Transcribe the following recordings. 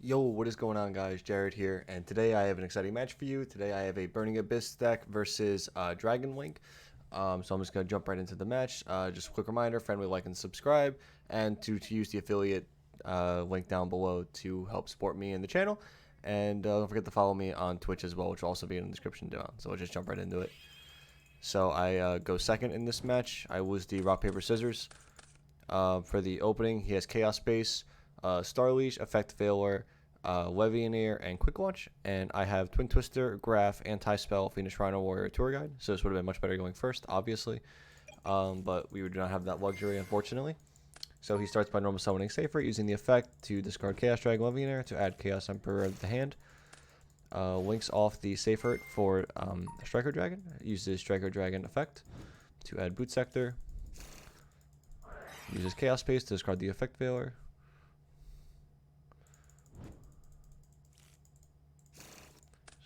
Yo, what is going on, guys? Jared here, and today I have an exciting match for you. Today I have a Burning Abyss deck versus Dragon Link. So I'm just going to jump right into the match. Just a quick reminder, friendly like and subscribe, and to use the affiliate link down below to help support me and the channel. And don't forget to follow me on Twitch as well, which will also be in the description down. So we'll just jump right into it. So I go second in this match. I was the rock, paper, scissors. For the opening, he has Chaos Space, Star Leash, Effect Failure, Levianeer, and Quick Launch. And I have Twin Twister, Graph, Anti-Spell, Phoenix Rhino, Warrior, Tour Guide. So this would have been much better going first, obviously. But we do not have that luxury, unfortunately. So he starts by normal summoning Safer, using the effect to discard Chaos Dragon Levianeer to add Chaos Emperor to the hand. Links off the Safer for Striker Dragon. Uses Striker Dragon effect to add Boot Sector. Uses Chaos Space to discard the effect failure.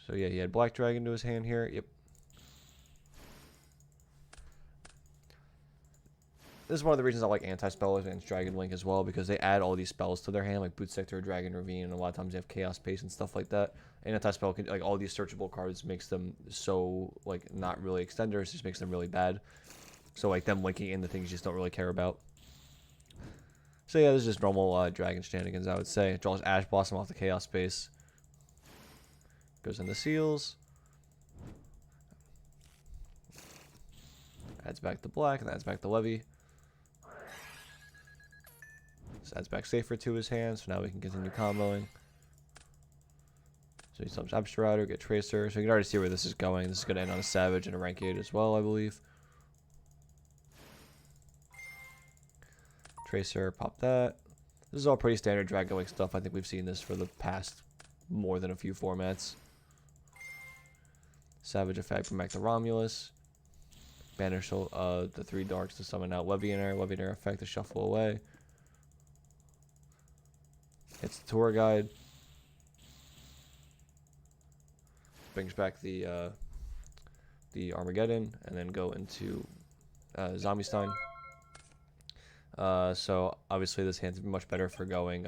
So yeah, he had Black Dragon to his hand here. Yep. This is one of the reasons I like Anti-Spell against Dragon Link as well, because they add all these spells to their hand, like Boot Sector, Dragon Ravine, and a lot of times they have Chaos Space and stuff like that. And Anti-Spell, like all these searchable cards, makes them so, like, not really extenders, just makes them really bad. So, like, them linking in the things you just don't really care about. So yeah, this is just normal Dragon shenanigans, I would say. Draws Ash Blossom off the Chaos Space. Goes into Seals. Adds back the Black, and adds back the Levy. This adds back Safer to his hand, so now we can continue comboing. So he summons Abstractor, get Tracer. So you can already see where this is going. This is going to end on a Savage and a Rank 8 as well, I believe. Tracer, pop that. This is all pretty standard Dragon Link stuff. I think we've seen this for the past more than a few formats. Savage effect, bring back the Romulus. Banish the 3 darks to summon out Levianeer. Levianeer effect to shuffle away. Hits the Tour Guide. Brings back the Armageddon, and then go into Zombie Stein. So obviously this hand's much better for going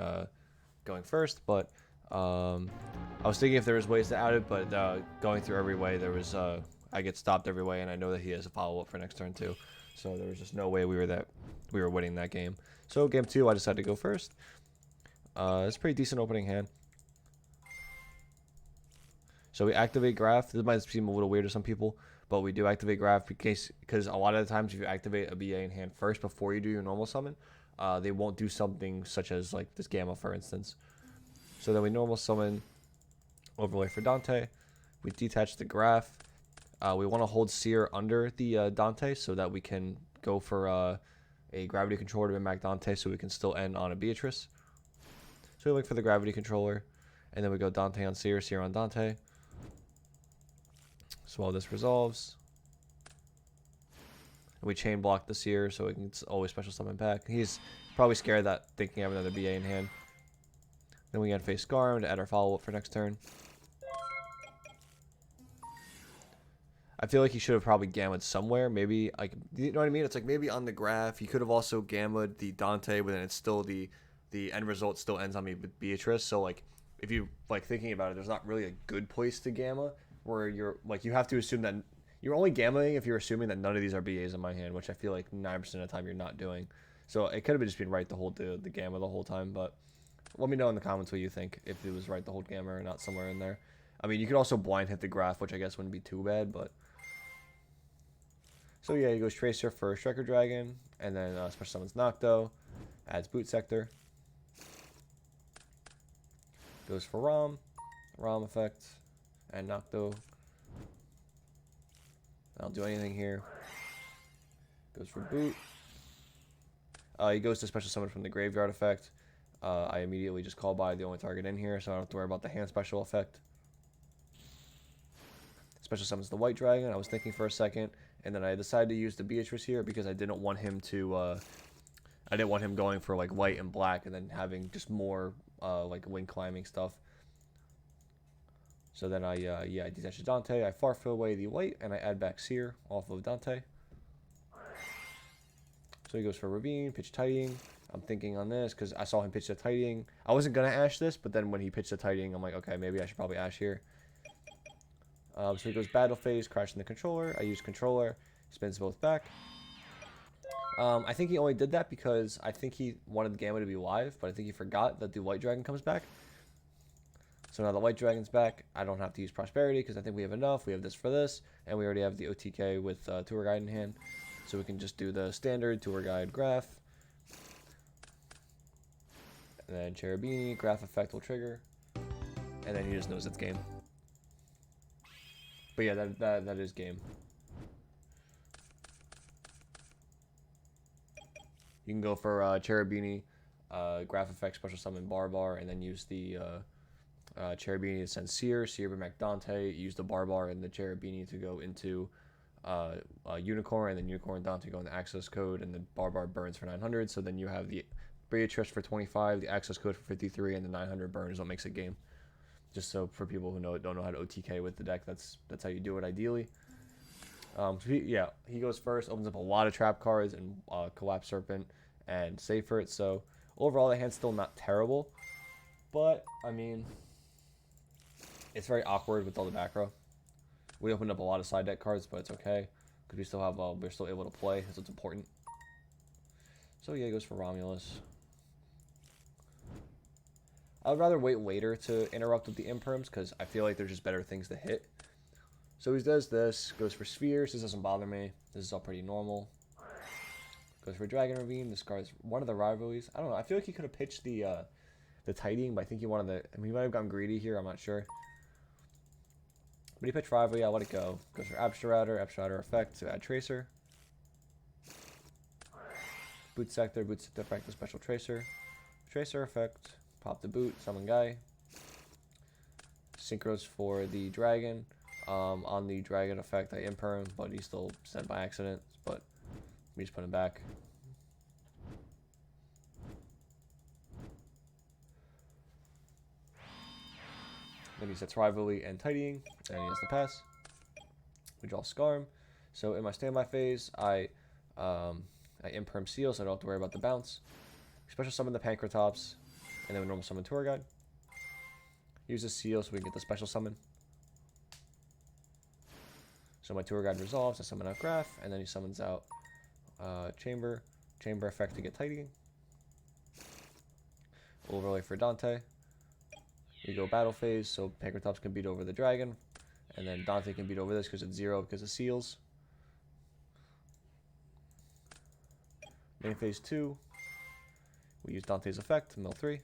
first, but I was thinking if there was ways to add it, but going through every way, there was I get stopped every way, and I know that he has a follow-up for next turn too. So there was just no way we were winning that game. So game 2, I decided to go first. It's a pretty decent opening hand. So we activate Graph. This might seem a little weird to some people, but we do activate Graph because a lot of the times if you activate a BA in hand first before you do your normal summon, they won't do something such as like this Gamma, for instance. So then we normal summon Overlay for Dante. We detach the Graph. We want to hold Seer under the Dante so that we can go for a Gravity Controller to bring back Dante so we can still end on a Beatrice. So we look for the Gravity Controller, and then we go Dante on Seer, Seer on Dante. So while this resolves, we chain block the Seer so we can always special summon back. He's probably scared that thinking of another BA in hand. Then we face Scarm to add our follow-up for next turn. I feel like he should have probably gammaed somewhere. Maybe, like, you know what I mean? It's like maybe on the Graph, he could have also gammaed the Dante, but then it's still the end result still ends on me with Beatrice. So, like, if you, like, thinking about it, there's not really a good place to gamma where you're, like, you have to assume that you're only gammaing if you're assuming that none of these are BAs in my hand, which I feel like 9% of the time you're not doing. So it could have just been right to hold the gamma the whole time, but let me know in the comments what you think, if it was right to hold gamma or not somewhere in there. I mean, you could also blind hit the Graph, which I guess wouldn't be too bad, but... So yeah, he goes Tracer for Striker Dragon, and then special summons Nocto, adds Boot Sector. Goes for Rom effect, and Nocto. I don't do anything here. Goes for Boot. He goes to special summon from the Graveyard effect. I immediately just call by the only target in here, so I don't have to worry about the hand special effect. Special summons the White Dragon. I was thinking for a second, and then I decided to use the Beatrice here because I didn't want him to. I didn't want him going for like white and black, and then having just more like wing climbing stuff. So then I detach Dante. I Farfill away the white, and I add back Seer off of Dante. So he goes for Ravine, pitch tidying, I'm thinking on this because I saw him pitch the Tidying. I wasn't going to Ash this, but then when he pitched the Tidying, I'm like, okay, maybe I should probably Ash here. So he goes Battle Phase, crashing the controller. I use controller, spins both back. I think he only did that because I think he wanted the Gamma to be live, but I think he forgot that the White Dragon comes back. So now the White Dragon's back. I don't have to use Prosperity because I think we have enough. We have this for this, and we already have the OTK with Tour Guide in hand. So we can just do the standard Tour Guide Graph. And then Cherubini, Graph Effect will trigger. And then he just knows it's game. But yeah, that is game. You can go for Cherubini, Graph Effect, Special Summon Barbar, and then use the Cherubini to send Seer bring back Dante, use the Barbar and the Cherubini to go into Unicorn, and then Unicorn and Dante go in the access code, and the Barbar burns for 900, so then you have the Beatrice for 25, the access code for 53, and the 900 burns what makes it game. Just so for people who don't know how to OTK with the deck, that's how you do it ideally. So he goes first, opens up a lot of trap cards and Collapse Serpent and save for it. So overall, the hand's still not terrible, but I mean, it's very awkward with all the back row. We opened up a lot of side deck cards, but it's okay because we still have we're still able to play. That's what's important. So yeah, he goes for Romulus. I would rather wait later to interrupt with the imperms because I feel like there's just better things to hit. So he does this, goes for Spheres. This doesn't bother me. This is all pretty normal. Goes for Dragon Ravine. Discards one of the rivalries. I don't know. I feel like he could have pitched the Tidying, but I think he wanted the. I mean, he might have gotten greedy here. I'm not sure. But he pitched Rivalry. I let it go. Goes for Abstractor effect to add Tracer. Boot Sector effect to Special Tracer. Tracer effect. Pop the boot. Summon Guy. Synchros for the Dragon. On the Dragon effect, I imperm, but he still sent by accident. But we just put him back. Then he sets Rivalry and Tidying, and he has to pass. We draw Scarm. So in my standby phase, I imperm Seal, so I don't have to worry about the bounce. Special summon the Pancratops, and then we normal summon Tour Guide. Use the Seal so we can get the special summon. So my Tour Guide resolves, I summon out Graph, and then he summons out Chamber effect to get Tidying. Overlay for Dante. We go Battle Phase, so Pancratops can beat over the Dragon, and then Dante can beat over this because it's 0 because of Seals. Main Phase 2, we use Dante's effect, mill 3.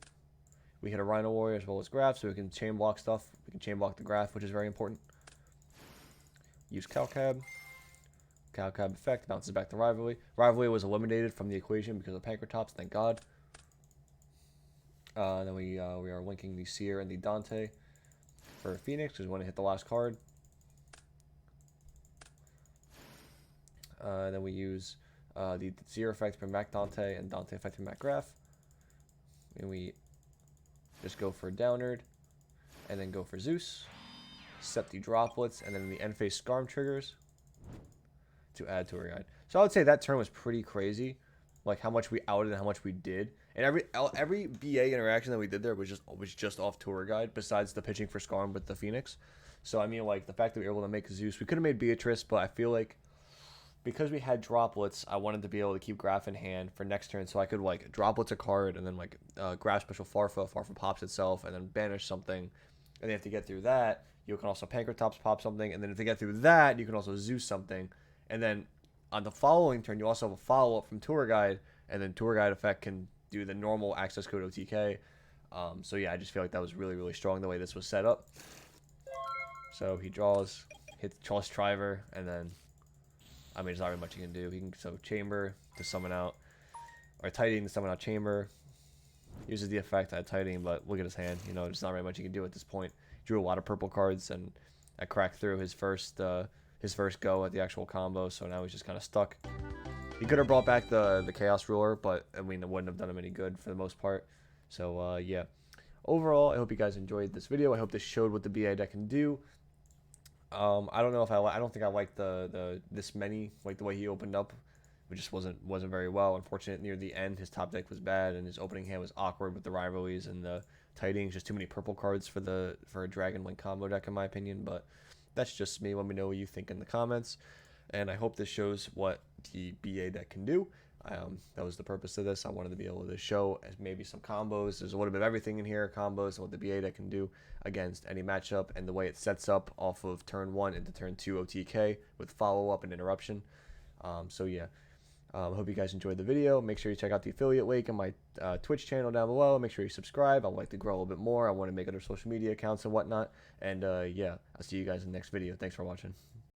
We hit a Rhino Warrior as well as Graph, so we can chain block stuff. We can chain block the Graph, which is very important. Use Calcab. Calcab effect bounces back to Rivalry. Rivalry was eliminated from the equation because of Pancratops, thank God. Then we are linking the Seer and the Dante for Phoenix because we want to hit the last card. Then we use the Seer effect to bring back Dante and Dante effect to bring back Graph. And we just go for Downerd and then go for Zeus. Set the droplets, and then the end phase Scarm triggers to add Tour Guide. So I would say that turn was pretty crazy, like how much we outed and how much we did. And every BA interaction that we did there was just off Tour Guide, besides the pitching for Scarm with the Phoenix. So I mean, like the fact that we were able to make Zeus, we could have made Beatrice, but I feel like because we had droplets, I wanted to be able to keep Graph in hand for next turn, so I could like droplets a card and then like Graph special Farfa pops itself, and then banish something, and they have to get through that. You can also Pancratops pop something, and then if they get through that, you can also Zeus something. And then on the following turn, you also have a follow-up from Tour Guide, and then Tour Guide effect can do the normal access code OTK. So yeah, I just feel like that was really, really strong the way this was set up. So he draws, hits Charles Triver, and then, I mean, there's not really much he can do. He can, so Chamber to summon out, or Tidying to summon out Chamber. Uses the effect at Tidying, but look at his hand. You know, there's not very much he can do at this point. Drew a lot of purple cards, and I cracked through his first go at the actual combo, so now he's just kind of stuck. He could have brought back the Chaos Ruler, but I mean, it wouldn't have done him any good for the most part. So yeah, overall, I hope you guys enjoyed this video. I hope this showed what the BA deck can do. I don't know if I don't think I like this many, like the way he opened up it just wasn't very well. Unfortunate near the end, his top deck was bad, and his opening hand was awkward with the rivalries and the tidings. Just too many purple cards for a Dragon Link combo deck, in my opinion. But that's just me. Let me know what you think in the comments, and I hope this shows what the BA deck can do. That was the purpose of this. I wanted to be able to show maybe some combos. There's a little bit of everything in here, combos, and what the BA deck can do against any matchup, and the way it sets up off of turn 1 into turn 2 OTK with follow-up and interruption. So yeah, I hope you guys enjoyed the video. Make sure you check out the affiliate link in my Twitch channel down below. Make sure you subscribe. I'd like to grow a little bit more. I want to make other social media accounts and whatnot. And yeah, I'll see you guys in the next video. Thanks for watching.